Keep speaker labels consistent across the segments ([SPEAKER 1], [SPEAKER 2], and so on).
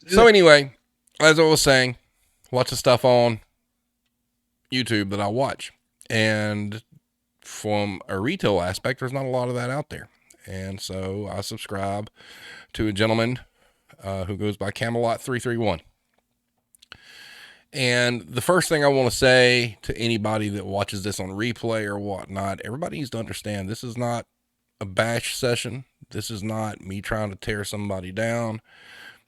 [SPEAKER 1] So anyway, as I was saying, lots of stuff on YouTube that I watch. And from a retail aspect, there's not a lot of that out there. And so I subscribe to a gentleman who goes by Camelot331. And the first thing I want to say to anybody that watches this on replay or whatnot, everybody needs to understand this is not a bash session. This is not me trying to tear somebody down.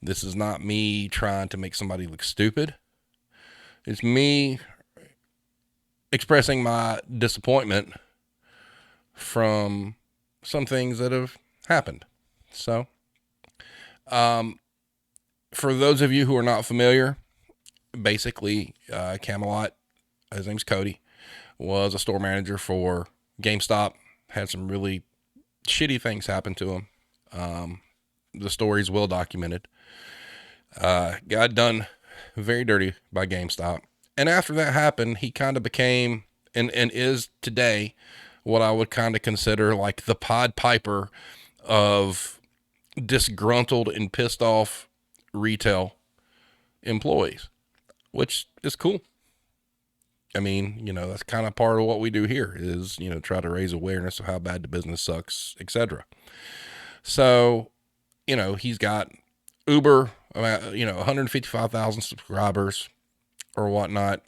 [SPEAKER 1] This is not me trying to make somebody look stupid. It's me expressing my disappointment from some things that have happened. So, for those of you who are not familiar, basically, Camelot, his name's Cody, was a store manager for GameStop, had some really shitty things happen to him. The story's well documented. Got done very dirty by GameStop. And after that happened, he kind of became, and is today, what I would kind of consider like the Pied Piper of disgruntled and pissed off retail employees, which is cool. I mean, that's kind of part of what we do here is, try to raise awareness of how bad the business sucks, etc. So, he's got Uber, 155,000 subscribers or whatnot.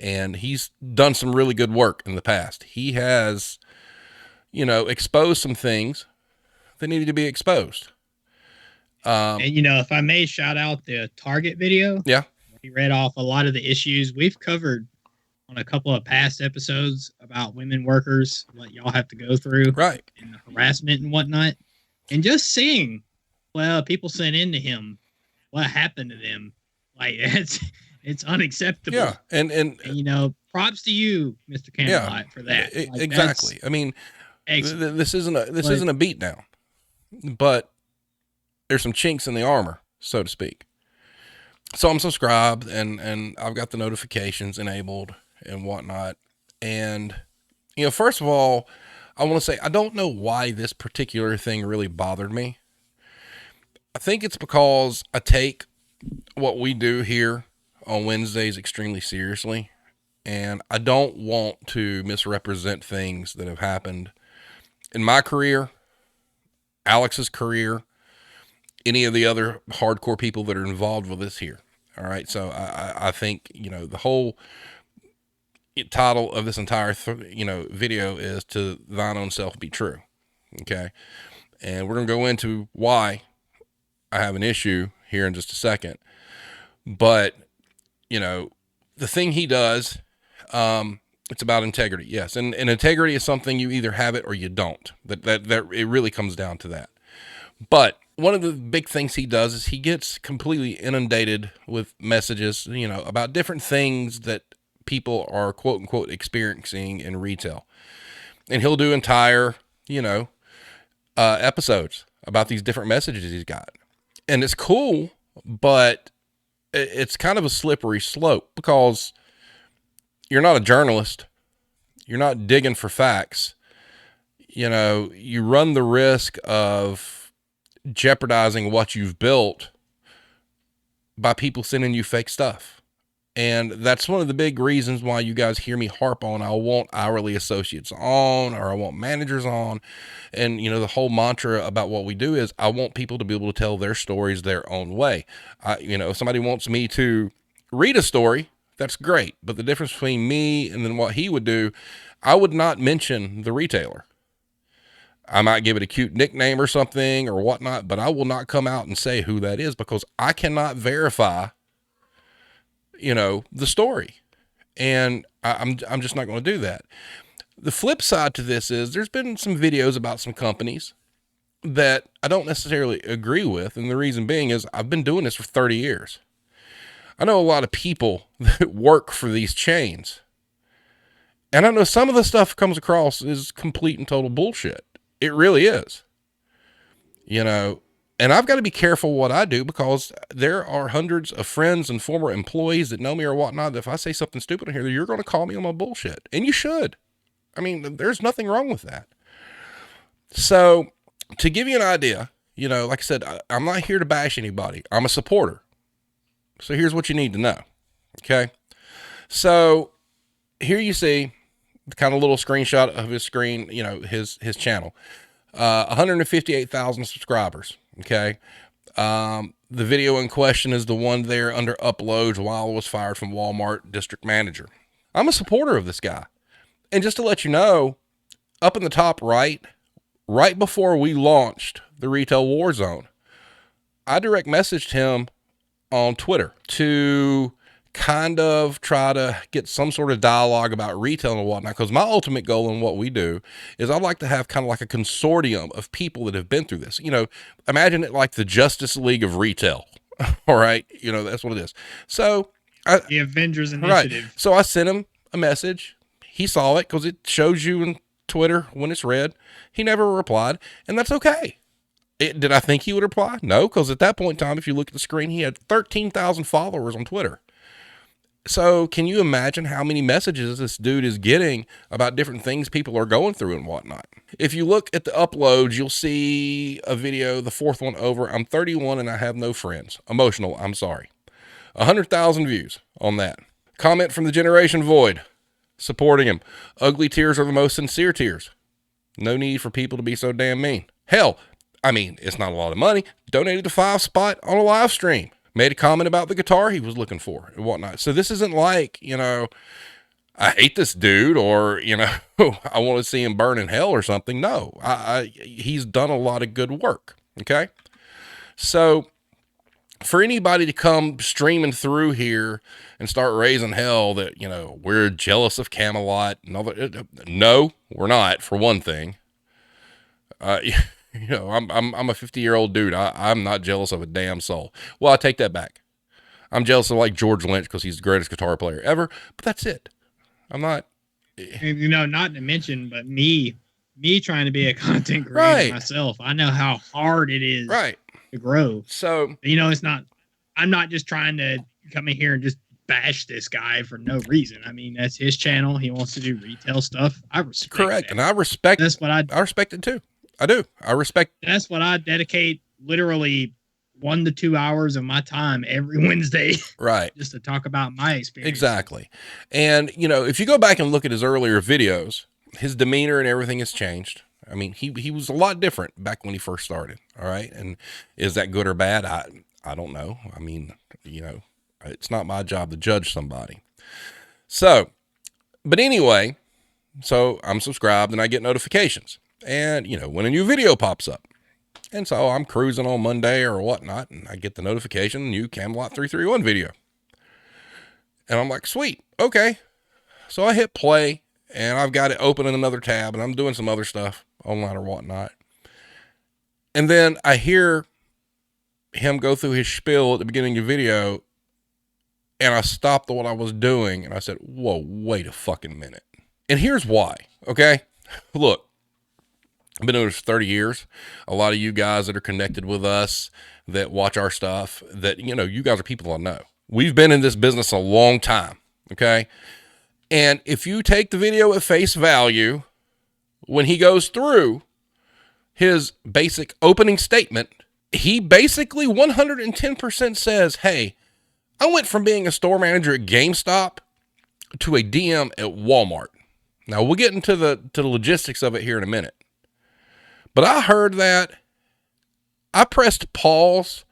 [SPEAKER 1] And he's done some really good work in the past. He has, exposed some things that needed to be exposed.
[SPEAKER 2] And, if I may shout out the Target video.
[SPEAKER 1] Yeah.
[SPEAKER 2] He read off a lot of the issues we've covered on a couple of past episodes about women workers, what y'all have to go through.
[SPEAKER 1] Right.
[SPEAKER 2] And the harassment and whatnot. And just seeing, people sent in to him, what happened to them. Like, it's unacceptable.
[SPEAKER 1] Yeah. And
[SPEAKER 2] props to you, Mr. Camelot, for that.
[SPEAKER 1] Exactly. I mean, this isn't a beatdown, but there's some chinks in the armor, so to speak. So I'm subscribed and I've got the notifications enabled and whatnot. And, first of all, I want to say, I don't know why this particular thing really bothered me. I think it's because I take what we do here on Wednesdays extremely seriously. And I don't want to misrepresent things that have happened in my career, Alex's career, any of the other hardcore people that are involved with this here. All right. So I think, the whole title of this entire, video is to thine own self be true. Okay. And we're going to go into why I have an issue here in just a second. But, the thing he does, it's about integrity. Yes. And integrity is something you either have it or you don't. That it really comes down to that. But one of the big things he does is he gets completely inundated with messages, about different things that people are quote unquote experiencing in retail. And he'll do entire, episodes about these different messages he's got. And it's cool, but it's kind of a slippery slope because you're not a journalist. You're not digging for facts. You run the risk of jeopardizing what you've built by people sending you fake stuff. And that's one of the big reasons why you guys hear me harp on, I want hourly associates on, or I want managers on. And, the whole mantra about what we do is I want people to be able to tell their stories their own way. If somebody wants me to read a story, that's great. But the difference between me and then what he would do, I would not mention the retailer. I might give it a cute nickname or something or whatnot, but I will not come out and say who that is because I cannot verify, the story. And I'm just not going to do that. The flip side to this is there's been some videos about some companies that I don't necessarily agree with. And the reason being is I've been doing this for 30 years. I know a lot of people that work for these chains. And I know some of the stuff comes across as complete and total bullshit. It really is, and I've got to be careful what I do because there are hundreds of friends and former employees that know me or whatnot. That if I say something stupid in here, you're going to call me on my bullshit, and you should. I mean, there's nothing wrong with that. So to give you an idea, You know, like I said, I'm not here to bash anybody. I'm a supporter. So here's what you need to know. Okay. So here you see the kind of little screenshot of his screen, you know, his channel, 158,000 subscribers. Okay. The video in question is the one there under uploads while I was fired from Walmart district manager. I'm a supporter of this guy. And just to let you know, up in the top right before we launched the Retail War Zone, I direct messaged him on Twitter to kind of try to get some sort of dialogue about retail and whatnot. Because my ultimate goal in what we do is I'd like to have kind of like a consortium of people that have been through this. You know, imagine it like the Justice League of retail. All right. You know, that's what it is. So
[SPEAKER 2] the Avengers Initiative.
[SPEAKER 1] Right. So I sent him a message. He saw it because it shows you in Twitter when it's read. He never replied, and that's okay. Did I think he would reply? No, because at that point in time, if you look at the screen, he had 13,000 followers on Twitter. So can you imagine how many messages this dude is getting about different things people are going through and whatnot? If you look at the uploads, you'll see a video, the fourth one over. I'm 31 and I have no friends. Emotional, I'm sorry. 100,000 views on that. Comment from the Generation Void, supporting him. Ugly tears are the most sincere tears. No need for people to be so damn mean. Hell, I mean, it's not a lot of money. Donated the 5 spot on a live stream. Made a comment about the guitar he was looking for and whatnot. So this isn't like, you know, I hate this dude or, you know, I want to see him burn in hell or something. No, he's done a lot of good work. Okay. So for anybody to come streaming through here and start raising hell that, you know, we're jealous of Camelot and all that. No, we're not, for one thing. You know, I'm a 50-year-old dude. I'm not jealous of a damn soul. Well, I take that back. I'm jealous of like George Lynch because he's the greatest guitar player ever, but that's it. I'm not.
[SPEAKER 2] You know, not to mention, but me trying to be a content creator myself, I know how hard it is to grow.
[SPEAKER 1] So,
[SPEAKER 2] you know, I'm not just trying to come in here and just bash this guy for no reason. I mean, that's his channel. He wants to do retail stuff. I respect
[SPEAKER 1] correct.
[SPEAKER 2] that.
[SPEAKER 1] And I respect,
[SPEAKER 2] that's what
[SPEAKER 1] I respect it too. I do. I respect.
[SPEAKER 2] That's what I dedicate literally 1 to 2 hours of my time every Wednesday.
[SPEAKER 1] Right.
[SPEAKER 2] Just to talk about my experience.
[SPEAKER 1] Exactly. And, you know, if you go back and look at his earlier videos, his demeanor and everything has changed. I mean, he was a lot different back when he first started. All right. And is that good or bad? I don't know. I mean, you know, it's not my job to judge somebody. So, but anyway, so I'm subscribed and I get notifications. And, you know, when a new video pops up. And so I'm cruising on Monday or whatnot, and I get the notification, new Camelot331 video. And I'm like, sweet, okay. So I hit play, and I've got it open in another tab, and I'm doing some other stuff online or whatnot. And then I hear him go through his spiel at the beginning of the video, and I stopped what I was doing, and I said, whoa, wait a fucking minute. And here's why, okay? Look. I've been doing this for 30 years. A lot of you guys that are connected with us that watch our stuff, that, you know, you guys are people I know. We've been in this business a long time, okay? And if you take the video at face value, when he goes through his basic opening statement, he basically 110% says, hey, I went from being a store manager at GameStop to a DM at Walmart. Now, we'll get into the logistics of it here in a minute. But I heard that, I pressed pause,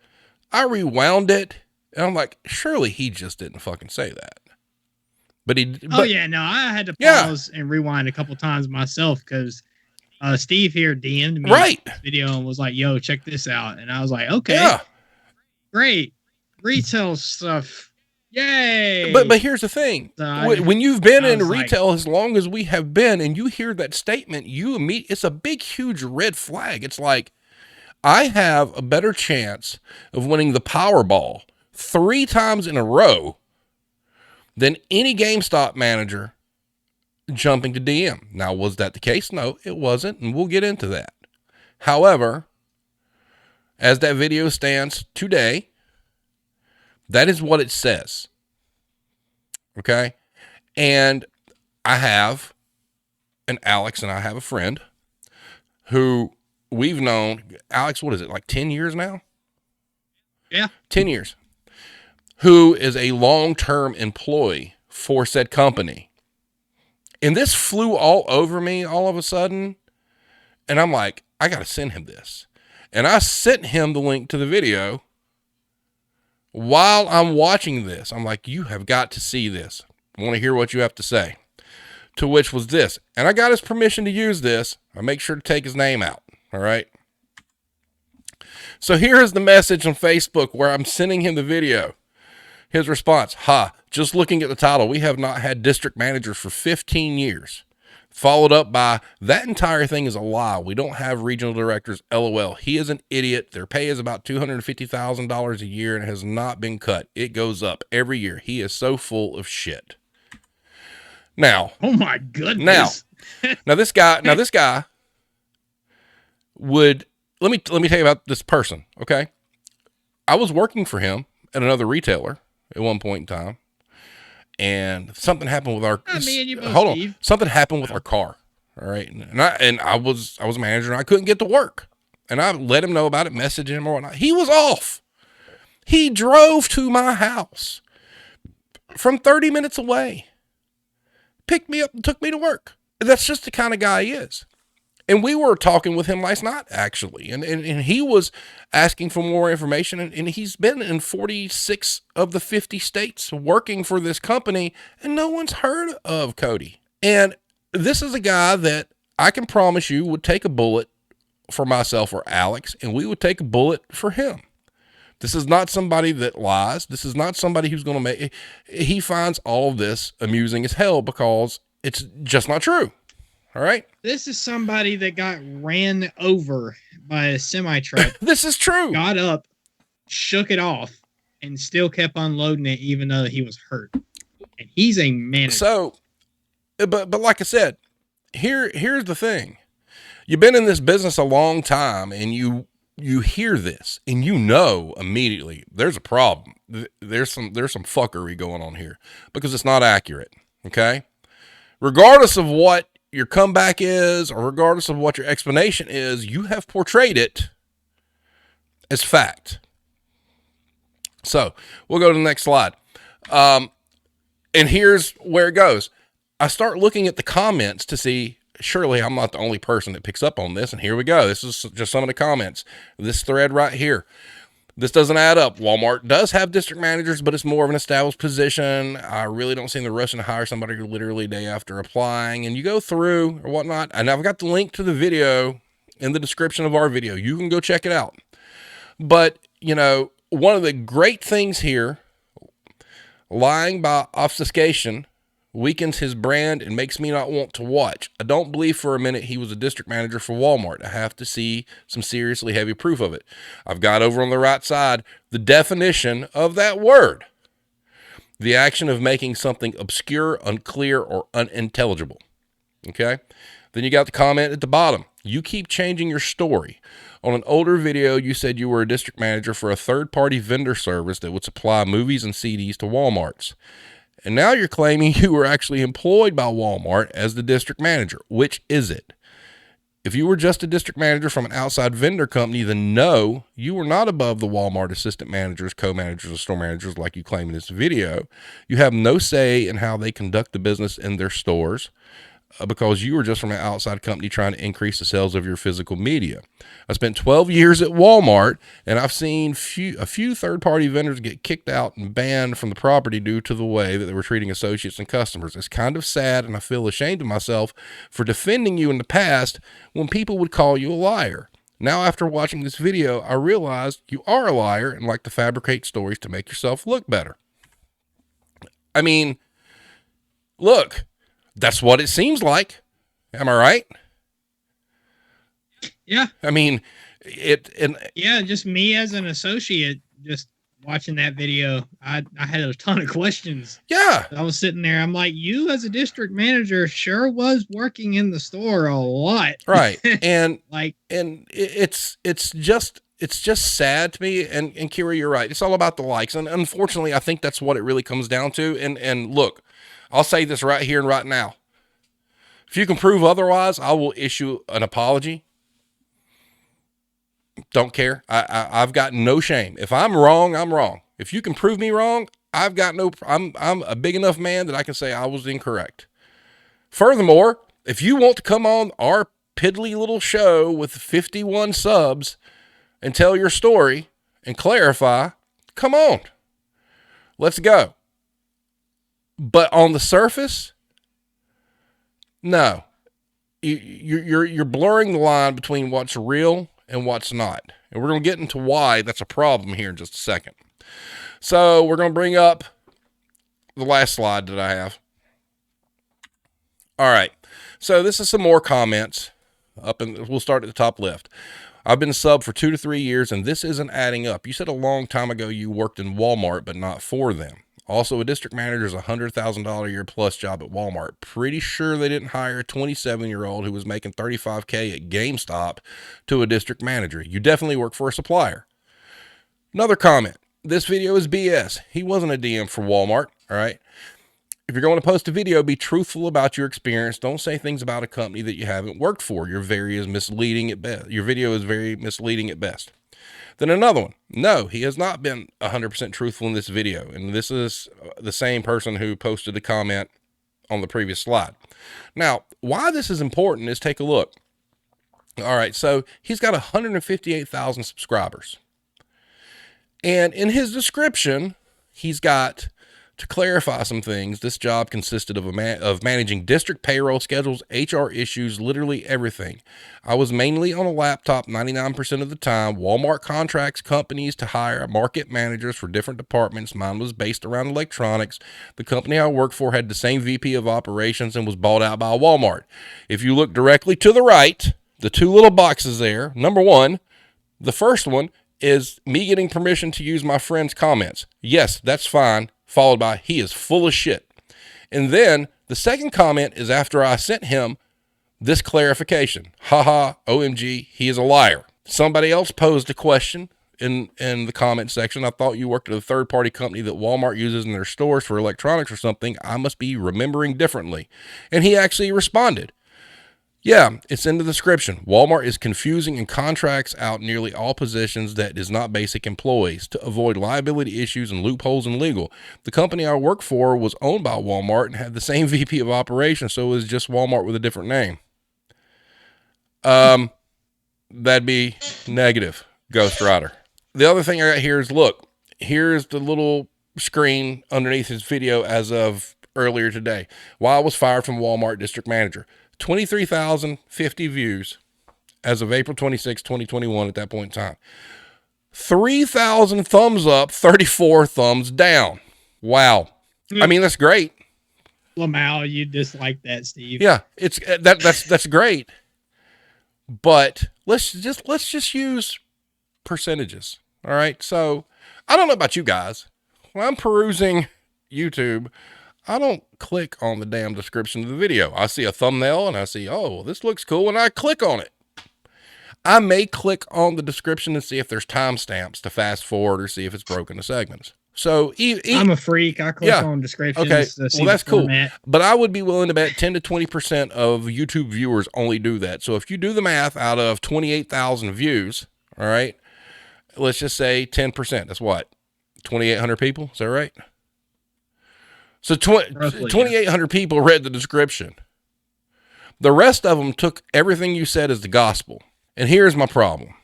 [SPEAKER 1] I rewound it, and I'm like, surely he just didn't fucking say that. But he...
[SPEAKER 2] Oh, yeah, no, I had to pause and rewind a couple times myself because Steve here DM'd me this video and was like, yo, check this out. And I was like, okay, great, retail stuff. Yay!
[SPEAKER 1] But here's the thing. When you've been in retail as long as we have been and you hear that statement, it's a big, huge red flag. It's like, I have a better chance of winning the Powerball 3 times in a row than any GameStop manager jumping to DM. Now, was that the case? No, it wasn't, and we'll get into that. However, as that video stands today, that is what it says. Okay. And Alex and I have a friend who we've known, Alex, what is it, like 10 years now?
[SPEAKER 2] Yeah.
[SPEAKER 1] 10 years. Who is a long-term employee for said company. And this flew all over me all of a sudden. And I'm like, I got to send him this. And I sent him the link to the video while I'm watching this. I'm like, you have got to see this. I want to hear what you have to say. To which was this. And I got his permission to use this. I make sure to take his name out. All right. So here is the message on Facebook where I'm sending him the video. His response, just looking at the title, we have not had district managers for 15 years. Followed up by, that entire thing is a lie. We don't have regional directors, LOL. He is an idiot. Their pay is about $250,000 a year and has not been cut. It goes up every year. He is so full of shit. Now.
[SPEAKER 2] Oh my goodness.
[SPEAKER 1] Now this guy would, let me tell you about this person, okay? I was working for him at another retailer at one point in time, and something happened with our something happened with our car. All right. And I was a manager and I couldn't get to work, and I let him know about it, messaged him or whatnot. He was off. He drove to my house from 30 minutes away, picked me up and took me to work. That's just the kind of guy he is. And we were talking with him last night, actually, and he was asking for more information, and he's been in 46 of the 50 states working for this company, and no one's heard of Cody. And this is a guy that I can promise you would take a bullet for myself or Alex, and we would take a bullet for him. This is not somebody that lies. This is not somebody who's going to make, he finds all of this amusing as hell because it's just not true. All right.
[SPEAKER 2] This is somebody that got ran over by a semi-truck.
[SPEAKER 1] This is true.
[SPEAKER 2] Got up, shook it off, and still kept unloading it even though he was hurt. And he's a manager.
[SPEAKER 1] So, but like I said, here's the thing. You've been in this business a long time, and you hear this, and you know immediately there's a problem. There's some fuckery going on here because it's not accurate. Okay. Regardless of what your comeback is, or regardless of what your explanation is, you have portrayed it as fact. So we'll go to the next slide. And here's where it goes. I start looking at the comments to see, surely I'm not the only person that picks up on this. And here we go. This is just some of the comments. This thread right here. This doesn't add up. Walmart does have district managers, but it's more of an established position. I really don't see the rush to hire somebody literally day after applying. And you go through or whatnot. And I've got the link to the video in the description of our video. You can go check it out. But, you know, one of the great things here, lying by obfuscation weakens his brand and makes me not want to watch. I don't believe for a minute he was a district manager for Walmart. I have to see some seriously heavy proof of it. I've got over on the right side the definition of that word. The action of making something obscure, unclear, or unintelligible. Okay? Then you got the comment at the bottom. You keep changing your story. On an older video, you said you were a district manager for a third-party vendor service that would supply movies and CDs to Walmarts. And now you're claiming you were actually employed by Walmart as the district manager. Which is it? If you were just a district manager from an outside vendor company, then no, you were not above the Walmart assistant managers, co-managers, or store managers like you claim in this video. You have no say in how they conduct the business in their stores because you were just from an outside company trying to increase the sales of your physical media. I spent 12 years at Walmart, and I've seen a few third-party vendors get kicked out and banned from the property due to the way that they were treating associates and customers. It's kind of sad, and I feel ashamed of myself for defending you in the past when people would call you a liar. Now, after watching this video, I realized you are a liar and like to fabricate stories to make yourself look better. I mean, look, that's what it seems like. Am I right?
[SPEAKER 2] Yeah.
[SPEAKER 1] I mean,
[SPEAKER 2] yeah, just me as an associate, just watching that video, I had a ton of questions.
[SPEAKER 1] Yeah.
[SPEAKER 2] I was sitting there. I'm like, you as a district manager sure was working in the store a lot.
[SPEAKER 1] Right. And
[SPEAKER 2] like,
[SPEAKER 1] and it's just sad to me. And Kira, you're right. It's all about the likes. And unfortunately, I think that's what it really comes down to. And look, I'll say this right here and right now. If you can prove otherwise, I will issue an apology. Don't care. I've got no shame. If I'm wrong, I'm wrong. If you can prove me wrong, I've got no, I'm a big enough man that I can say I was incorrect. Furthermore, if you want to come on our piddly little show with 51 subs and tell your story and clarify, come on. Let's go. But on the surface, no. You're blurring the line between what's real and what's not. And we're going to get into why that's a problem here in just a second. So we're going to bring up the last slide that I have. All right. So this is some more comments we'll start at the top left. I've been a sub for 2 to 3 years, and this isn't adding up. You said a long time ago you worked in Walmart, but not for them. Also, a district manager is a $100,000 a year plus job at Walmart. Pretty sure they didn't hire a 27-year-old who was making $35K at GameStop to a district manager. You definitely work for a supplier. Another comment. This video is BS. He wasn't a DM for Walmart, all right? If you're going to post a video, be truthful about your experience. Don't say things about a company that you haven't worked for. Your video is misleading at best. Your video is very misleading at best. Then another one. No, he has not been 100% truthful in this video. And this is the same person who posted a comment on the previous slide. Now, why this is important is take a look. All right, so he's got 158,000 subscribers. And in his description, he's got, to clarify some things, this job consisted of managing district payroll schedules, HR issues, literally everything. I was mainly on a laptop 99% of the time. Walmart contracts companies to hire market managers for different departments. Mine was based around electronics. The company I worked for had the same VP of operations and was bought out by Walmart. If you look directly to the right, the two little boxes there, number one, the first one is me getting permission to use my friend's comments. Yes, that's fine. Followed by, he is full of shit. And then the second comment is after I sent him this clarification. Haha, OMG, he is a liar. Somebody else posed a question in the comment section. I thought you worked at a third-party company that Walmart uses in their stores for electronics or something. I must be remembering differently. And he actually responded. Yeah, it's in the description. Walmart is confusing and contracts out nearly all positions that is not basic employees to avoid liability issues and loopholes in legal. The company I work for was owned by Walmart and had the same VP of operations, so it was just Walmart with a different name. That'd be negative, Ghost Rider. The other thing I got here is, look, here's the little screen underneath his video as of earlier today. Why I was fired from Walmart district manager. 23,050 views as of April 26, 2021 at that point in time. 3,000 thumbs up, 34 thumbs down. Wow. I mean, that's great.
[SPEAKER 2] Lamau, you dislike that, Steve.
[SPEAKER 1] Yeah, it's that's great. But let's just use percentages. All right. So I don't know about you guys. When I'm perusing YouTube, I don't click on the damn description of the video. I see a thumbnail and I see, oh, well, this looks cool, and I click on it. I may click on the description and see if there's timestamps to fast forward or see if it's broken to segments. So
[SPEAKER 2] I'm a freak. I click on descriptions.
[SPEAKER 1] Okay, well, that's cool. But I would be willing to bet 10 to 20% of YouTube viewers only do that. So if you do the math out of 28,000 views, all right, let's just say 10%. That's what? 2,800 people? Is that right? So 2,800 people read the description. The rest of them took everything you said as the gospel. And here's my problem.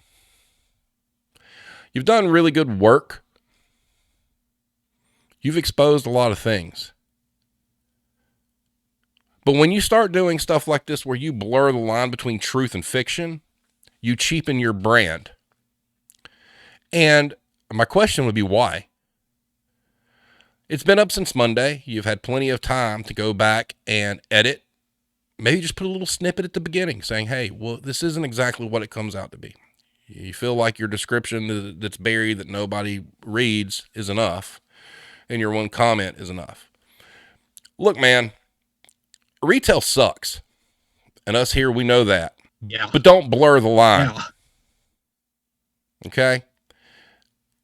[SPEAKER 1] You've done really good work. You've exposed a lot of things. But when you start doing stuff like this where you blur the line between truth and fiction, you cheapen your brand. And my question would be why? It's been up since Monday. You've had plenty of time to go back and edit. Maybe just put a little snippet at the beginning saying, hey, well, this isn't exactly what it comes out to be. You feel like your description that's buried that nobody reads is enough, and your one comment is enough. Look, man, retail sucks. And us here, we know that.
[SPEAKER 2] Yeah.
[SPEAKER 1] But don't blur the line.
[SPEAKER 2] Yeah.
[SPEAKER 1] Okay?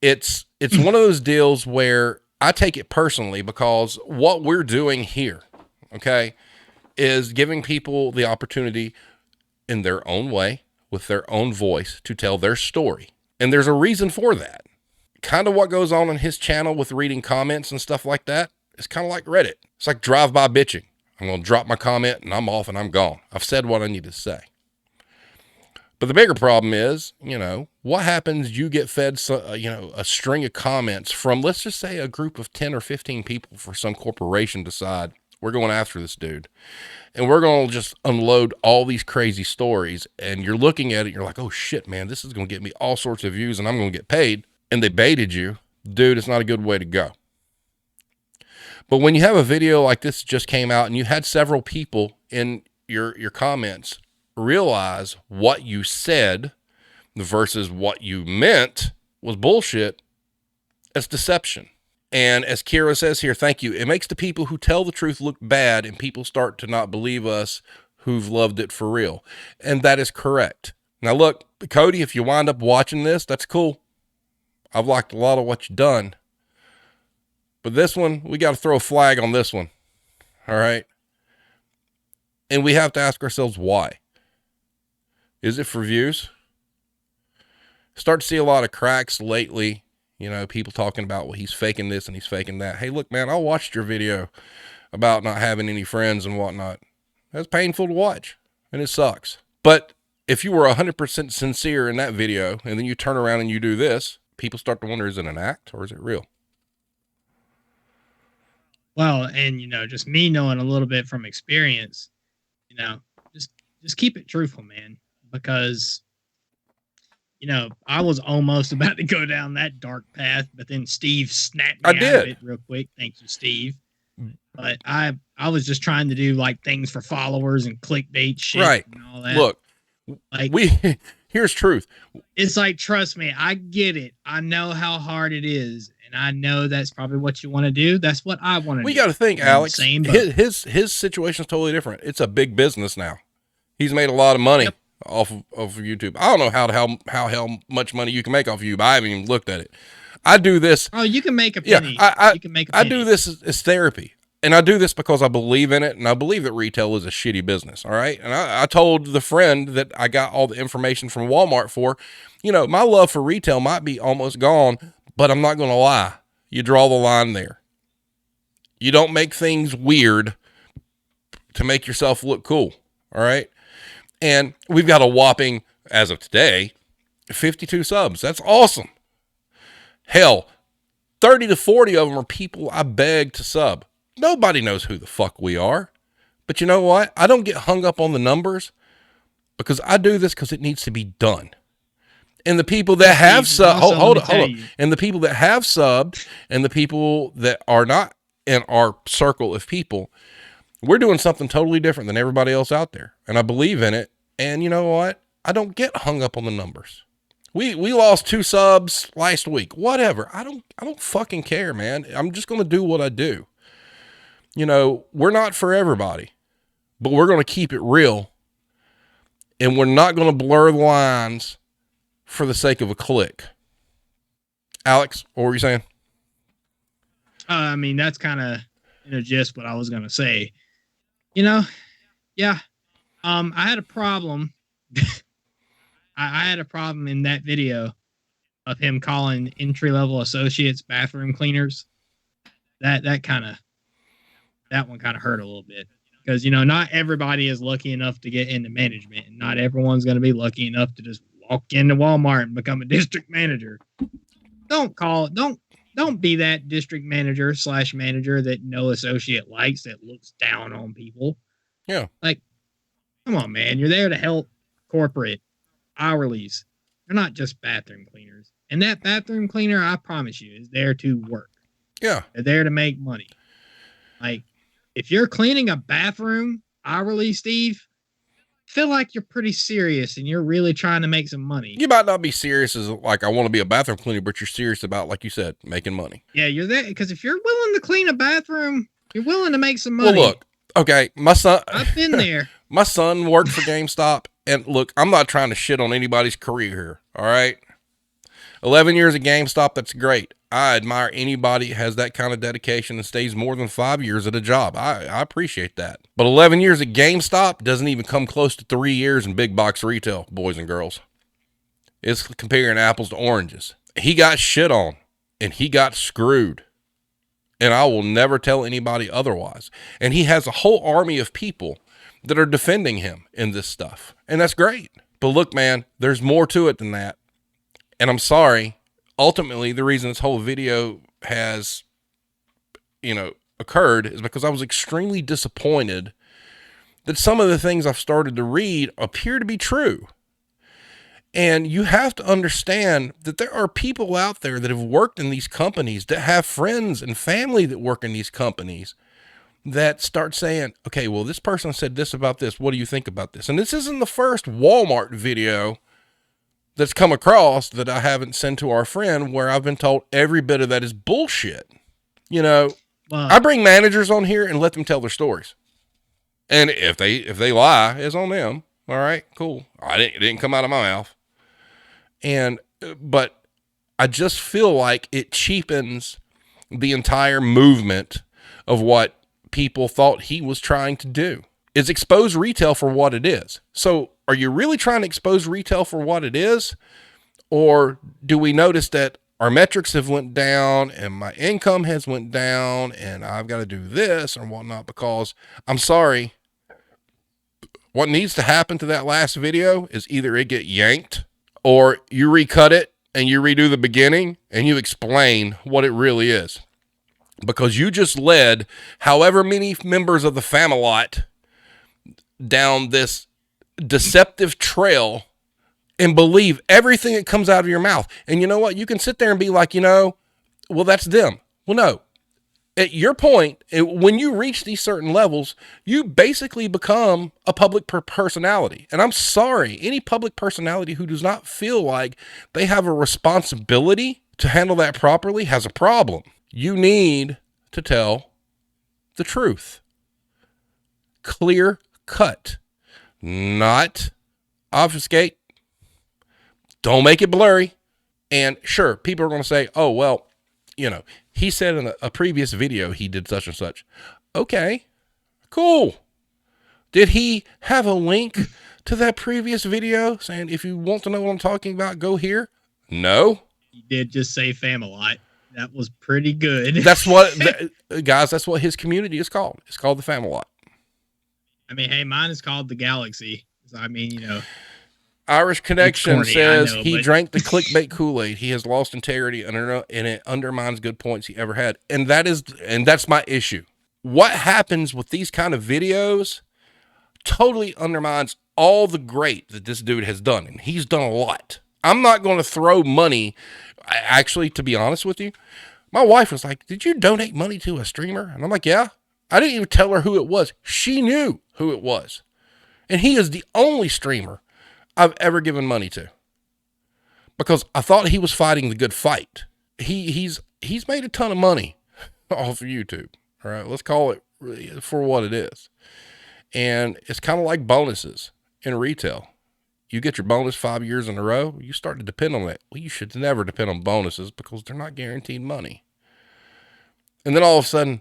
[SPEAKER 1] It's one of those deals where I take it personally because what we're doing here, okay, is giving people the opportunity in their own way, with their own voice to tell their story. And there's a reason for that. Kind of what goes on his channel with reading comments and stuff like that. It's kind of like Reddit. It's like drive-by bitching. I'm going to drop my comment and I'm off and I'm gone. I've said what I need to say. But the bigger problem is, what happens? You get fed, a string of comments from, let's just say, a group of 10 or 15 people for some corporation decide we're going after this dude. And we're going to just unload all these crazy stories. And you're looking at it, you're like, oh shit, man, this is going to get me all sorts of views and I'm going to get paid. And they baited you. Dude, it's not a good way to go. But when you have a video like this just came out and you had several people in your comments realize what you said versus what you meant was bullshit, it's deception. And as Kira says here, thank you. It makes the people who tell the truth look bad and people start to not believe us who've loved it for real. And that is correct. Now look, Cody, if you wind up watching this, that's cool. I've liked a lot of what you've done. But this one, we got to throw a flag on this one. All right. And we have to ask ourselves why. Is it for views? Start to see a lot of cracks lately. People talking about, well, he's faking this and he's faking that. Hey, look, man, I watched your video about not having any friends and whatnot. That's painful to watch and it sucks. But if you were 100% sincere in that video and then you turn around and you do this, people start to wonder, is it an act or is it real?
[SPEAKER 2] Well, and just me knowing a little bit from experience, just keep it truthful, man, because I was almost about to go down that dark path, but then Steve snapped me out of it real quick. Thank you, Steve. But I was just trying to do like things for followers and clickbait shit, right? And all that.
[SPEAKER 1] Look, here's truth.
[SPEAKER 2] It's like, trust me, I get it. I know how hard it is. And I know that's probably what you want to do. That's what I want to do.
[SPEAKER 1] We got to think, Alex, his situation is totally different. It's a big business now. He's made a lot of money off of YouTube. I don't know how much money you can make off YouTube. I haven't even looked at it. I do this.
[SPEAKER 2] Oh, you can make a penny.
[SPEAKER 1] You can make a penny. I do this as therapy. And I do this because I believe in it. And I believe that retail is a shitty business. All right. And I told the friend that I got all the information from Walmart for, my love for retail might be almost gone. But I'm not going to lie. You draw the line there. You don't make things weird to make yourself look cool. All right. And we've got a whopping, as of today, 52 subs. That's awesome. Hell, 30 to 40 of them are people I beg to sub. Nobody knows who the fuck we are. But you know what? I don't get hung up on the numbers because I do this because it needs to be done. And the people that have subbed, hold on. And the people that have subbed and the people that are not in our circle of people, we're doing something totally different than everybody else out there. And I believe in it. And you know what? I don't get hung up on the numbers. We lost 2 subs last week. Whatever. I don't fucking care, man. I'm just going to do what I do. We're not for everybody, but we're going to keep it real. And we're not going to blur the lines for the sake of a click. Alex, what were you saying?
[SPEAKER 2] I mean, that's kind of just what I was going to say. Yeah. I had a problem. I had a problem in that video of him calling entry-level associates bathroom cleaners. That one kind of hurt a little bit because, not everybody is lucky enough to get into management, and not everyone's going to be lucky enough to just walk into Walmart and become a district manager. Don't be that district manager / manager that no associate likes, that looks down on people.
[SPEAKER 1] Yeah.
[SPEAKER 2] Like, come on, man. You're there to help corporate hourlies. They're not just bathroom cleaners. And that bathroom cleaner, I promise you, is there to work.
[SPEAKER 1] Yeah.
[SPEAKER 2] They're there to make money. Like, if you're cleaning a bathroom hourly, Steve, feel like you're pretty serious and you're really trying to make some money.
[SPEAKER 1] You might not be serious as like, I want to be a bathroom cleaner, but you're serious about, like you said, making money.
[SPEAKER 2] Yeah, you're there because if you're willing to clean a bathroom, you're willing to make some money.
[SPEAKER 1] Well, look, okay, my son,
[SPEAKER 2] I've been there.
[SPEAKER 1] My son worked for GameStop, and look, I'm not trying to shit on anybody's career here. All right. 11 years at GameStop, that's great. I admire anybody who has that kind of dedication and stays more than 5 years at a job. I appreciate that. But 11 years at GameStop doesn't even come close to 3 years in big box retail, boys and girls. It's comparing apples to oranges. He got shit on, and he got screwed. And I will never tell anybody otherwise. And he has a whole army of people that are defending him in this stuff. And that's great. But look, man, there's more to it than that. And I'm sorry. Ultimately, the reason this whole video has, occurred is because I was extremely disappointed that some of the things I've started to read appear to be true. And you have to understand that there are people out there that have worked in these companies, that have friends and family that work in these companies, that start saying, okay, well, this person said this about this. What do you think about this? And this isn't the first Walmart video that's come across that I haven't sent to our friend where I've been told every bit of that is bullshit. I bring managers on here and let them tell their stories. And if they lie, it's on them. All right, cool. It didn't come out of my mouth. But I just feel like it cheapens the entire movement of what people thought he was trying to do, is expose retail for what it is. So are you really trying to expose retail for what it is? Or do we notice that our metrics have went down and my income has went down and I've got to do this or whatnot? Because I'm sorry, what needs to happen to that last video is either it get yanked or you recut it and you redo the beginning and you explain what it really is. Because you just led however many members of the Camelot down this deceptive trail and believe everything that comes out of your mouth. And you know what? You can sit there and be like, well, that's them. Well, no. At your point, when you reach these certain levels, you basically become a public personality. And I'm sorry, any public personality who does not feel like they have a responsibility to handle that properly has a problem. You need to tell the truth. Clear cut. Not obfuscate. Don't make it blurry. And sure, people are going to say, oh, well, he said in a previous video he did such and such. Okay, cool. Did he have a link to that previous video saying, if you want to know what I'm talking about, go here? No.
[SPEAKER 2] He did just say Camelot. That was pretty good.
[SPEAKER 1] That's what, guys, that's what his community is called. It's called the Camelot.
[SPEAKER 2] I mean, hey, mine is called the Galaxy. I mean,
[SPEAKER 1] Irish Connection says he drank the clickbait Kool-Aid. He has lost integrity and it undermines good points he ever had. And that's my issue. What happens with these kind of videos totally undermines all the great that this dude has done. And he's done a lot. I'm not going to throw money. Actually, to be honest with you, my wife was like, did you donate money to a streamer? And I'm like, yeah. I didn't even tell her who it was. She knew who it was. And he is the only streamer I've ever given money to, because I thought he was fighting the good fight. He's made a ton of money off of YouTube. All right, let's call it for what it is. And it's kind of like bonuses in retail. You get your bonus 5 years in a row, you start to depend on that. Well, you should never depend on bonuses because they're not guaranteed money. And then all of a sudden,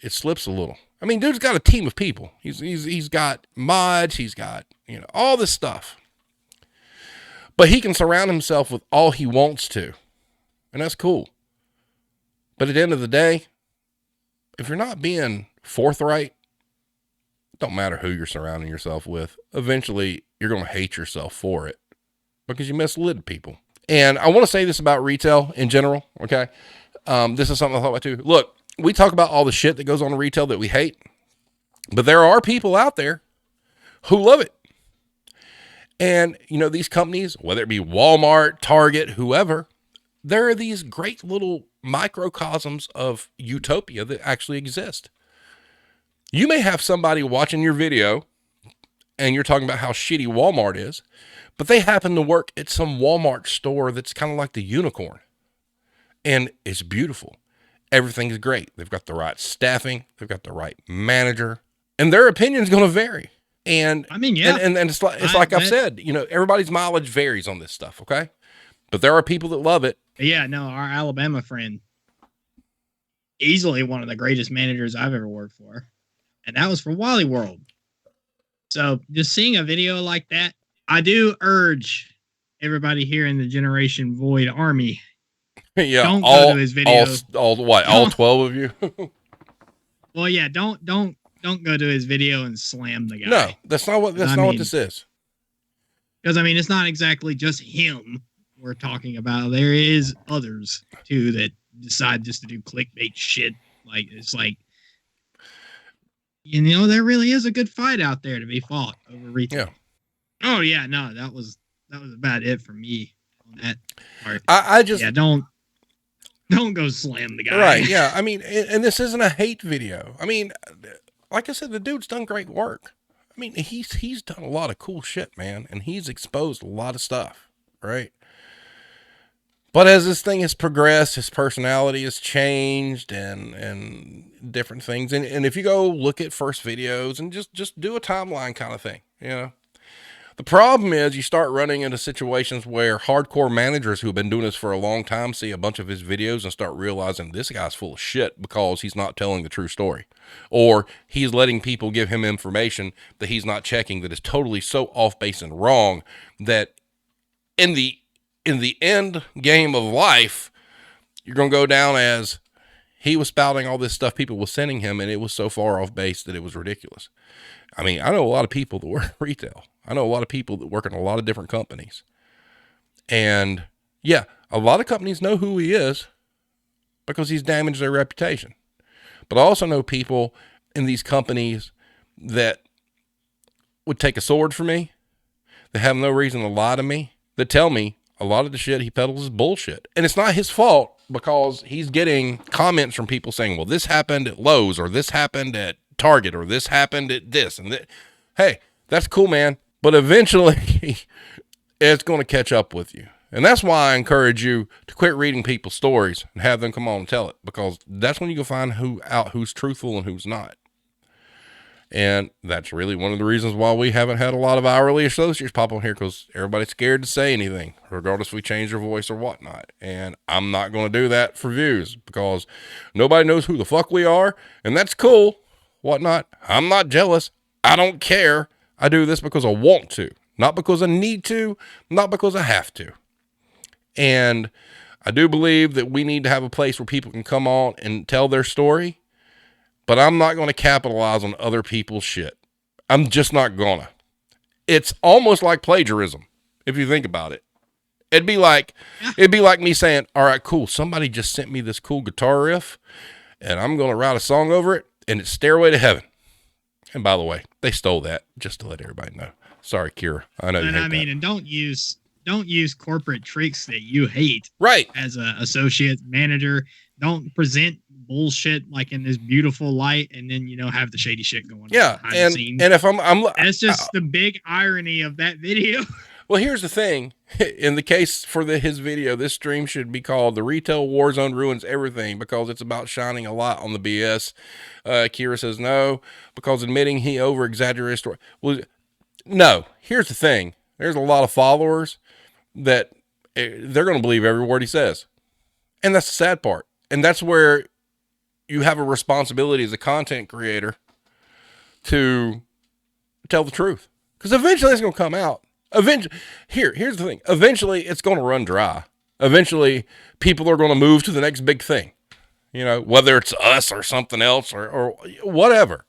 [SPEAKER 1] it slips a little. I mean, dude's got a team of people. He's got mods. He's got, all this stuff. But he can surround himself with all he wants to. And that's cool. But at the end of the day, if you're not being forthright, it don't matter who you're surrounding yourself with. Eventually, you're going to hate yourself for it because you misled people. And I want to say this about retail in general, okay? This is something I thought about too. Look, we talk about all the shit that goes on in retail that we hate, but there are people out there who love it. And, these companies, whether it be Walmart, Target, whoever, there are these great little microcosms of utopia that actually exist. You may have somebody watching your video and you're talking about how shitty Walmart is, but they happen to work at some Walmart store that's kind of like the unicorn. And it's beautiful. Everything's great. They've got the right staffing. They've got the right manager. And their opinion's going to vary. And I mean, yeah. And it's like I've said, everybody's mileage varies on this stuff, okay? But there are people that love it.
[SPEAKER 2] Yeah, no, our Alabama friend, easily one of the greatest managers I've ever worked for. And that was for Wally World. So just seeing a video like that, I do urge everybody here in the Generation Void Army.
[SPEAKER 1] Yeah,
[SPEAKER 2] don't go to his video.
[SPEAKER 1] All 12 of you?
[SPEAKER 2] Well, yeah, don't go to his video and slam the guy.
[SPEAKER 1] No, that's not what this is.
[SPEAKER 2] Because I mean, it's not exactly just him we're talking about. There is others too that decide just to do clickbait shit. Like it's like, you know, there really is a good fight out there to be fought over retail. Yeah. Oh yeah, no, that was about it for me on that part.
[SPEAKER 1] I just
[SPEAKER 2] don't go slam the guy.
[SPEAKER 1] Right? Yeah, I mean, and this isn't a hate video. I mean, like I said, the dude's done great work. I mean, he's done a lot of cool shit, man, and he's exposed a lot of stuff, right? But as this thing has progressed, his personality has changed and different things. And if you go look at first videos and just do a timeline kind of thing, you know, the problem is you start running into situations where hardcore managers who have been doing this for a long time see a bunch of his videos and start realizing this guy's full of shit because he's not telling the true story, or he's letting people give him information that he's not checking that is totally so off base and wrong that in the end game of life, you're going to go down as he was spouting all this stuff people were sending him, and it was so far off base that it was ridiculous. I mean, I know a lot of people that work in retail. I know a lot of people that work in a lot of different companies. And yeah, a lot of companies know who he is because he's damaged their reputation. But I also know people in these companies that would take a sword for me, that have no reason to lie to me, that tell me a lot of the shit he peddles is bullshit. And it's not his fault because he's getting comments from people saying, well, this happened at Lowe's, or this happened at Target, or this happened at this and that. Hey, that's cool, man. But eventually it's going to catch up with you. And that's why I encourage you to quit reading people's stories and have them come on and tell it, because that's when you can find who's truthful and who's not. And that's really one of the reasons why we haven't had a lot of hourly associates pop on here, because everybody's scared to say anything, regardless if we change their voice or whatnot. And I'm not going to do that for views, because nobody knows who the fuck we are, and that's cool, whatnot. I'm not jealous. I don't care. I do this because I want to, not because I need to, not because I have to. And I do believe that we need to have a place where people can come on and tell their story. But I'm not going to capitalize on other people's shit. I'm just not gonna. It's almost like plagiarism, if you think about it. It'd be like me saying, all right, cool, somebody just sent me this cool guitar riff, and I'm going to write a song over it, and it's Stairway to Heaven. And by the way, they stole that, just to let everybody know. Sorry, Kira. I know you hate that.
[SPEAKER 2] And don't use corporate tricks that you hate.
[SPEAKER 1] Right.
[SPEAKER 2] As an associate manager, don't present bullshit like in this beautiful light, and then have the shady shit going on behind the scenes.
[SPEAKER 1] And if I'm
[SPEAKER 2] that's just the big irony of that video.
[SPEAKER 1] Well, here's the thing. In the case for his video, this stream should be called "The Retail War Zone Ruins Everything," because it's about shining a light on the BS. Kira says no, because admitting he over exaggerates story. Well, no. Here's the thing. There's a lot of followers that they're going to believe every word he says, and that's the sad part. And that's where you have a responsibility as a content creator to tell the truth, because eventually it's going to come out. Here's the thing. Eventually it's going to run dry. Eventually people are going to move to the next big thing, whether it's us or something else or whatever.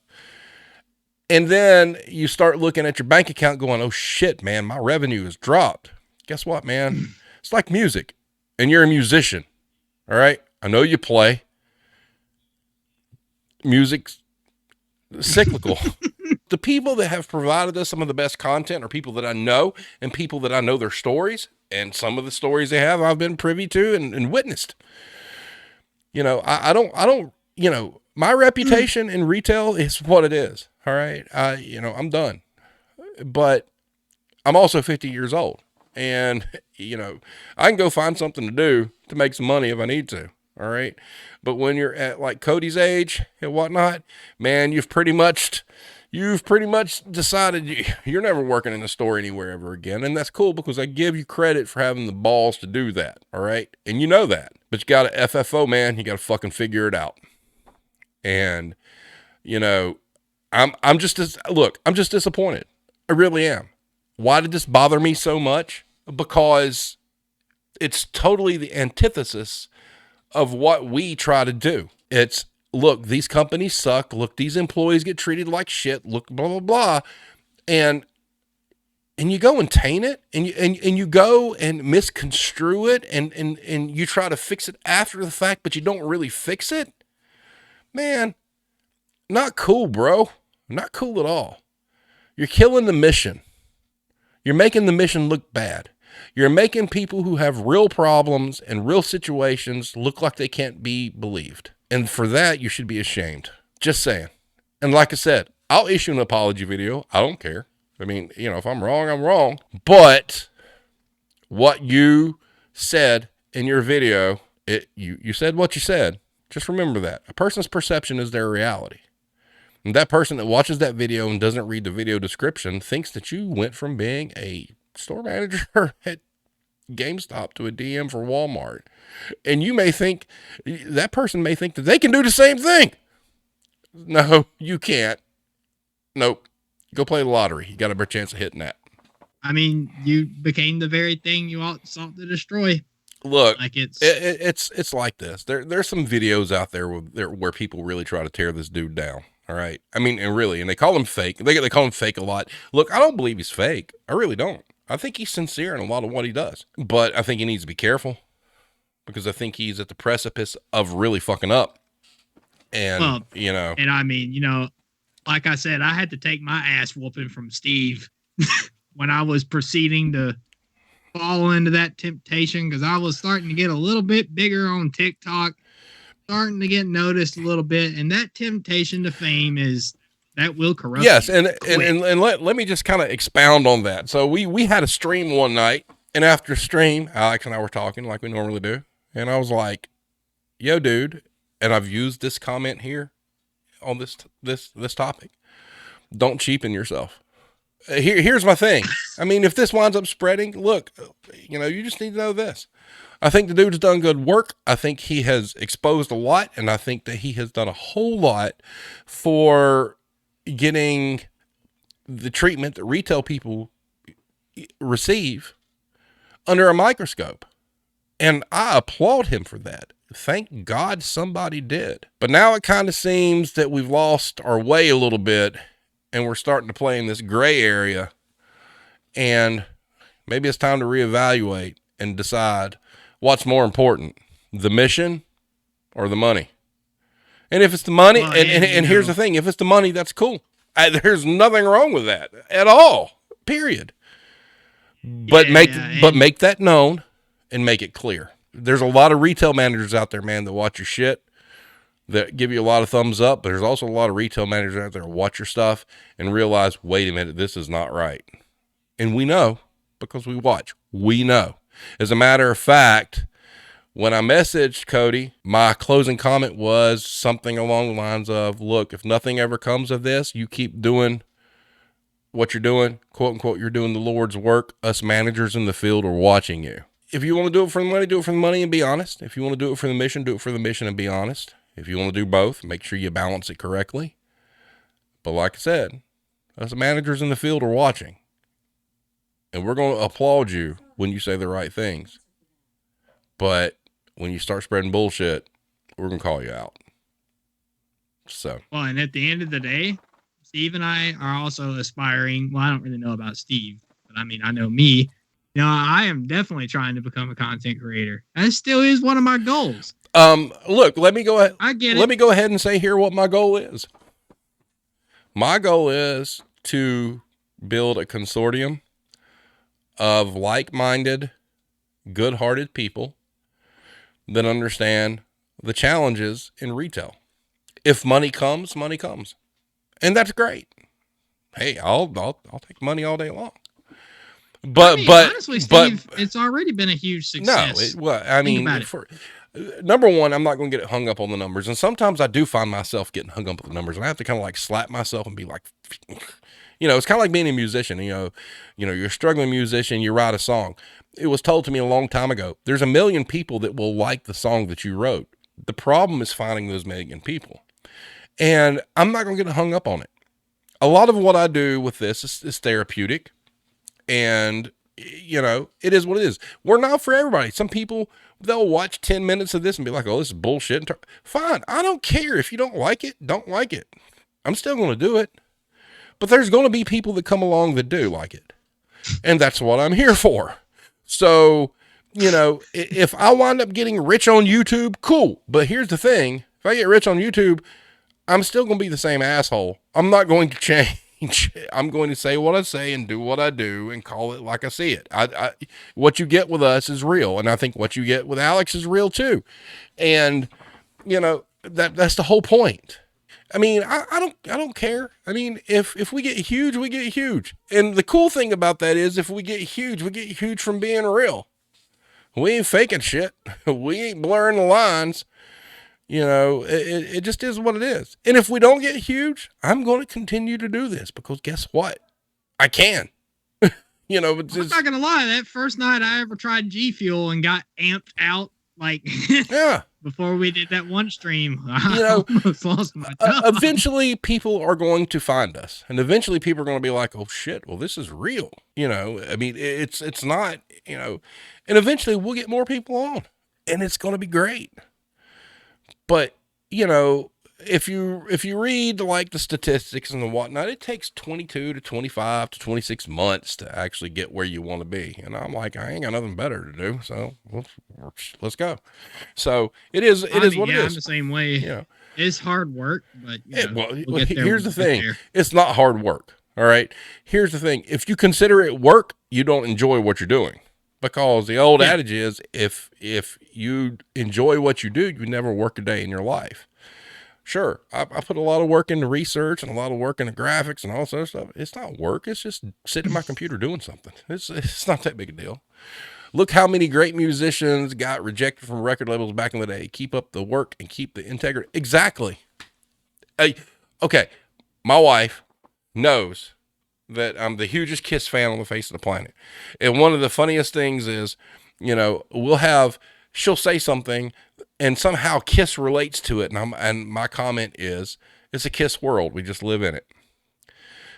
[SPEAKER 1] And then you start looking at your bank account going, oh shit, man, my revenue has dropped. Guess what, man? It's like music, and you're a musician. All right. I know you play. Music's cyclical. The people that have provided us some of the best content are people that I know, and people that I know their stories, and some of the stories they have I've been privy to and witnessed. I don't, my reputation in retail is what it is. All right. I'm done, but I'm also 50 years old, and, I can go find something to do to make some money if I need to. All right. But when you're at like Cody's age and whatnot, man, you've pretty much you've pretty much decided you're never working in a store anywhere ever again. And that's cool because I give you credit for having the balls to do that. All right. And you know that, but you got to FFO, man. You got to fucking figure it out. And, you know, I'm just disappointed. I really am. Why did this bother me so much? Because it's totally the antithesis of what we try to do. It's, look, these companies suck. Look, these employees get treated like shit. Look, blah, blah, blah. And you go and taint it, and you go and misconstrue it, and you try to fix it after the fact, but you don't really fix it. Man, not cool, bro. Not cool at all. You're killing the mission. You're making the mission look bad. You're making people who have real problems and real situations look like they can't be believed. And for that, you should be ashamed. Just saying. And like I said, I'll issue an apology video. I don't care. I mean, you know, if I'm wrong, I'm wrong. But what you said in your video, you said what you said. Just remember that. A person's perception is their reality. And that person that watches that video and doesn't read the video description thinks that you went from being a store manager at GameStop to a DM for Walmart. And you may think, that person may think that they can do the same thing. No, you can't. Nope. Go play the lottery. You got a better chance of hitting that.
[SPEAKER 2] I mean, you became the very thing you sought to destroy.
[SPEAKER 1] Look, like it's like this. There's some videos out there where people really try to tear this dude down. All right. I mean, and they call him fake. They call him fake a lot. Look, I don't believe he's fake. I really don't. I think he's sincere in a lot of what he does, but I think he needs to be careful because I think he's at the precipice of really fucking up. And, well, you know,
[SPEAKER 2] and I mean, you know, like I said, I had to take my ass whooping from Steve when I was proceeding to fall into that temptation because I was starting to get a little bit bigger on TikTok, starting to get noticed a little bit, and that temptation to fame that will corrupt.
[SPEAKER 1] Yes, and let me just kind of expound on that. So we had a stream one night, and after stream, Alex and I were talking like we normally do, and I was like, "Yo, dude," and I've used this comment here on this topic. Don't cheapen yourself. Here's my thing. I mean, if this winds up spreading, look, you know, you just need to know this. I think the dude's done good work. I think he has exposed a lot, and I think that he has done a whole lot for getting the treatment that retail people receive under a microscope. And I applaud him for that. Thank God somebody did. But now it kind of seems that we've lost our way a little bit, and we're starting to play in this gray area, and maybe it's time to reevaluate and decide what's more important, the mission or the money. And if it's the money, well, and here's the thing, if it's the money, that's cool. There's nothing wrong with that at all, period. But make that known and make it clear. There's a lot of retail managers out there, man, that watch your shit, that give you a lot of thumbs up, but there's also a lot of retail managers out there who watch your stuff and realize, wait a minute, this is not right. And we know because we watch. We know. As a matter of fact, when I messaged Cody, my closing comment was something along the lines of, look, if nothing ever comes of this, you keep doing what you're doing, quote unquote, you're doing the Lord's work. Us managers in the field are watching you. If you want to do it for the money, do it for the money and be honest. If you want to do it for the mission, do it for the mission and be honest. If you want to do both, make sure you balance it correctly. But like I said, us managers in the field are watching. And we're going to applaud you when you say the right things. But when you start spreading bullshit, we're going to call you out. So.
[SPEAKER 2] Well, and at the end of the day, Steve and I are also aspiring. Well, I don't really know about Steve, but I mean, I know me. You know, I am definitely trying to become a content creator. That still is one of my goals.
[SPEAKER 1] Look, let me go ahead.
[SPEAKER 2] I get it.
[SPEAKER 1] Let me go ahead and say here what my goal is. My goal is to build a consortium of like-minded, good-hearted people that understand the challenges in retail. If money comes, money comes. And that's great. Hey, I'll take money all day long. But honestly,
[SPEAKER 2] Steve, it's already been a huge success.
[SPEAKER 1] No, I mean, number one, I'm not going to get hung up on the numbers. And sometimes I do find myself getting hung up with the numbers, and I have to kind of like slap myself and be like, it's kind of like being a musician. You're a struggling musician, you write a song. It was told to me a long time ago, there's 1 million people that will like the song that you wrote. The problem is finding those 1 million people. And I'm not going to get hung up on it. A lot of what I do with this is therapeutic, and it is what it is. We're not for everybody. Some people, they'll watch 10 minutes of this and be like, oh, this is bullshit. Fine. I don't care. If you don't like it, don't like it. I'm still going to do it. But there's going to be people that come along that do like it. And that's what I'm here for. So, if I wind up getting rich on YouTube, cool. But here's the thing. If I get rich on YouTube, I'm still going to be the same asshole. I'm not going to change. I'm going to say what I say and do what I do and call it like I see it. What you get with us is real. And I think what you get with Alex is real too. And, that's the whole point. I mean, I don't care. I mean, if we get huge, we get huge. And the cool thing about that is if we get huge from being real. We ain't faking shit. We ain't blurring the lines. It just is what it is. And if we don't get huge, I'm going to continue to do this because guess what? I can. I'm not
[SPEAKER 2] going to lie. That first night I ever tried G Fuel and got amped out, before we did that one stream, I almost lost my job.
[SPEAKER 1] Eventually people are going to find us, and eventually people are going to be like, oh shit, well, this is real. I mean, it's not, and eventually we'll get more people on and it's going to be great. But, if you read like the statistics and whatnot, it takes 22 to 25 to 26 months to actually get where you want to be. And I'm like, I ain't got nothing better to do. So let's go. So it is what it is.
[SPEAKER 2] I'm the same way. It's hard work, but
[SPEAKER 1] here's the thing. It's not hard work. All right. Here's the thing. If you consider it work, you don't enjoy what you're doing. Because the old adage is, if you enjoy what you do, you never work a day in your life. Sure, I put a lot of work into research and a lot of work into graphics and all that sort of stuff. It's not work. It's just sitting at my computer doing something. It's not that big a deal. Look how many great musicians got rejected from record labels back in the day. Keep up the work and keep the integrity. Exactly. Okay, my wife knows that I'm the hugest Kiss fan on the face of the planet. And one of the funniest things is, she'll say something and somehow Kiss relates to it. And my comment is, it's a Kiss world. We just live in it.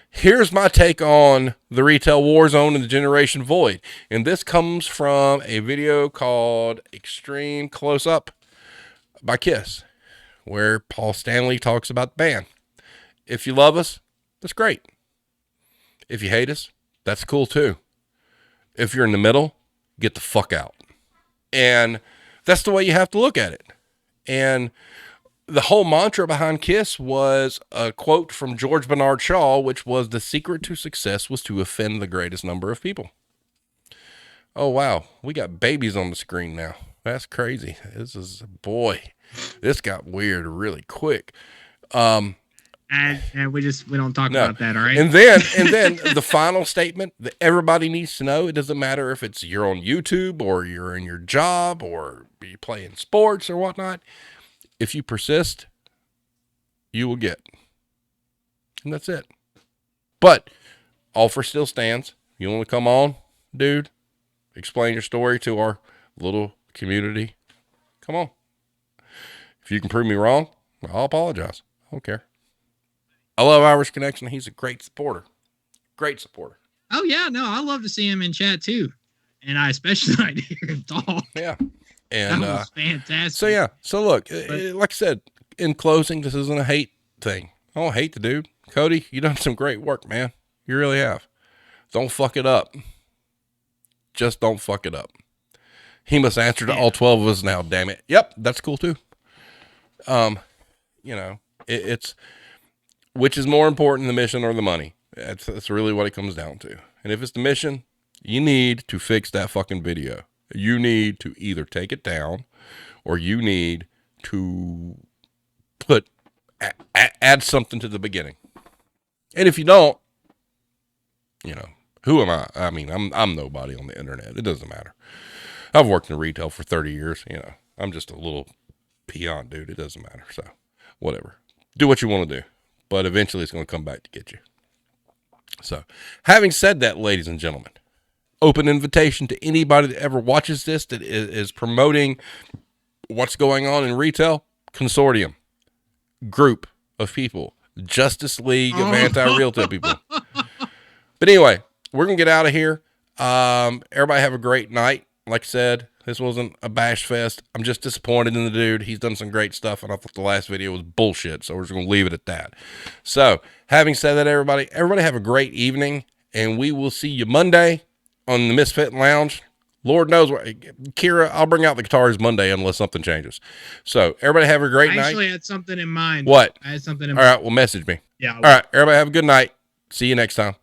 [SPEAKER 1] Here's my take on the retail war zone and the generation void. And this comes from a video called Extreme Close Up by Kiss, where Paul Stanley talks about the band. If you love us, that's great. If you hate us, that's cool too. If you're in the middle, get the fuck out. And that's the way you have to look at it. And the whole mantra behind Kiss was a quote from George Bernard Shaw, which was, the secret to success was to offend the greatest number of people. Oh, wow. We got babies on the screen now. That's crazy. This got weird really quick.
[SPEAKER 2] And we don't talk about that, all right?
[SPEAKER 1] And then the final statement that everybody needs to know, it doesn't matter if you're on YouTube or you're in your job or you play in sports or whatnot. If you persist, you will get. And that's it. But offer still stands. You want to come on, dude? Explain your story to our little community. Come on. If you can prove me wrong, I'll apologize. I don't care. I love Irish Connection. He's a great supporter. Great supporter.
[SPEAKER 2] Oh, yeah. No, I love to see him in chat, too. And I especially like to hear him talk.
[SPEAKER 1] Yeah. And
[SPEAKER 2] that was fantastic.
[SPEAKER 1] So, yeah. So, look, like I said, in closing, this isn't a hate thing. I don't hate the dude. Cody, you done some great work, man. You really have. Don't fuck it up. Just don't fuck it up. He must answer to all 12 of us now, damn it. Yep, that's cool, too. It's... Which is more important, the mission or the money? That's really what it comes down to. And if it's the mission, you need to fix that fucking video. You need to either take it down or you need to add something to the beginning. And if you don't, who am I? I mean, I'm nobody on the internet. It doesn't matter. I've worked in retail for 30 years. I'm just a little peon, dude. It doesn't matter. So whatever. Do what you want to do. But eventually it's going to come back to get you. So having said that, ladies and gentlemen, open invitation to anybody that ever watches this that is promoting what's going on in retail. Consortium. Group of people. Justice League of anti-retail people. But anyway, we're going to get out of here. Everybody have a great night. Like I said, this wasn't a bash fest. I'm just disappointed in the dude. He's done some great stuff, and I thought the last video was bullshit, so we're just going to leave it at that. So, having said that, everybody have a great evening, and we will see you Monday on the Misfit Lounge. Lord knows what, Kira, I'll bring out the guitars Monday unless something changes. So, everybody have a great night. I
[SPEAKER 2] actually had something in mind.
[SPEAKER 1] What?
[SPEAKER 2] I had something in
[SPEAKER 1] mind. All right, well, message me.
[SPEAKER 2] Yeah.
[SPEAKER 1] All right, everybody have a good night. See you next time.